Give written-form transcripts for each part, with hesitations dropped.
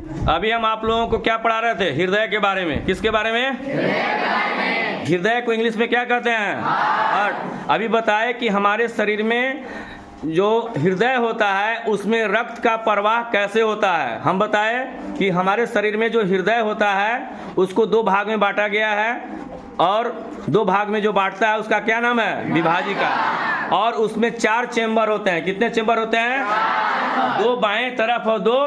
अभी हम आप लोगों को क्या पढ़ा रहे थे? हृदय के बारे में। किसके बारे में? हृदय को इंग्लिश में क्या कहते हैं? हार्ट। अभी बताए कि हमारे शरीर में जो हृदय होता है उसमें रक्त का प्रवाह कैसे होता है। हम बताए कि हमारे शरीर में जो हृदय होता है उसको दो भाग में बांटा गया है, और दो भाग में जो बांटता है उसका क्या नाम है? विभाजिका। और उसमें 4 चेंबर होते हैं। कितने चेंबर होते हैं? 2 बाएं तरफ और 2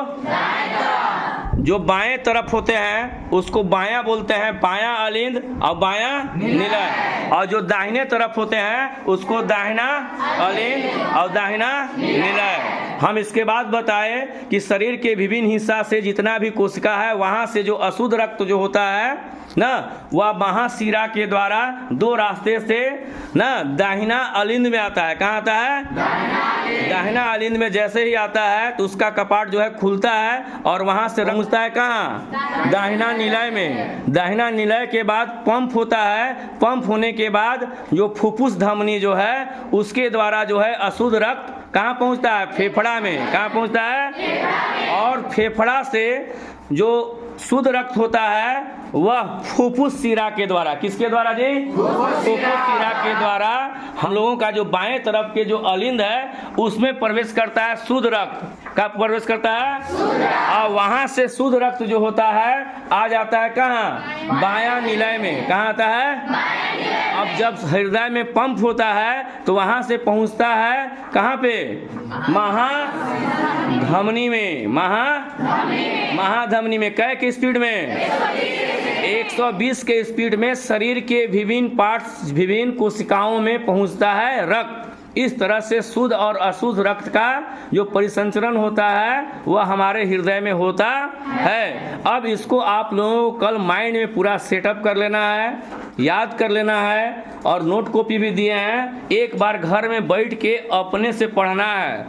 जो बाएं तरफ होते हैं उसको बायां बोलते हैं, बायां अलिंद और बायां निलय। और जो दाहिने तरफ होते हैं उसको दाहिना अलिंद और दाहिना निलय। हम इसके बाद बताए कि शरीर के विभिन्न हिस्सा से जितना भी कोशिका है वहां से जो अशुद्ध रक्त जो होता है ना, वह महाशिरा के द्वारा 2 रास्ते से ना दाहिना अलिंद में आता है। कहाँ आता है? दाहिना अलिंद में जैसे ही आता है तो उसका कपाट जो है खुलता है और वहां से रंगता है कहाँ? दाहिना निलय में। दाहिना निलय के बाद पंप होता है। पंप होने के बाद जो फुफ्फुस धमनी जो है उसके द्वारा जो है अशुद्ध रक्त कहाँ पहुंचता है? फेफड़ा में। कहाँ पहुंचता है? और फेफड़ा से जो शुद्ध रक्त होता है वह फुफ्फुस शिरा के द्वारा, किसके द्वारा जी? फुफ्फुस शिरा के द्वारा हम लोगों का जो बाएं तरफ के जो अलिंद है उसमें प्रवेश करता है शुद्ध रक्त। कब प्रवेश करता है? और वहां से शुद्ध रक्त जो होता है आ जाता है कहाँ? बायां निलय में। कहाँ आता है? अब जब हृदय में पंप होता है तो वहां से पहुंचता है कहाँ पे? महाधमनी में। महाधमनी में कै के स्पीड में? 120 के स्पीड में शरीर के विभिन्न पार्ट्स, विभिन्न कोशिकाओं में पहुंचता है रक्त। इस तरह से शुद्ध और अशुद्ध रक्त का जो परिसंचरण होता है वह हमारे हृदय में होता है। अब इसको आप लोगों को कल माइंड में पूरा सेटअप कर लेना है, याद कर लेना है, और नोट कॉपी भी दिए हैं। एक बार घर में बैठ के अपने से पढ़ना है।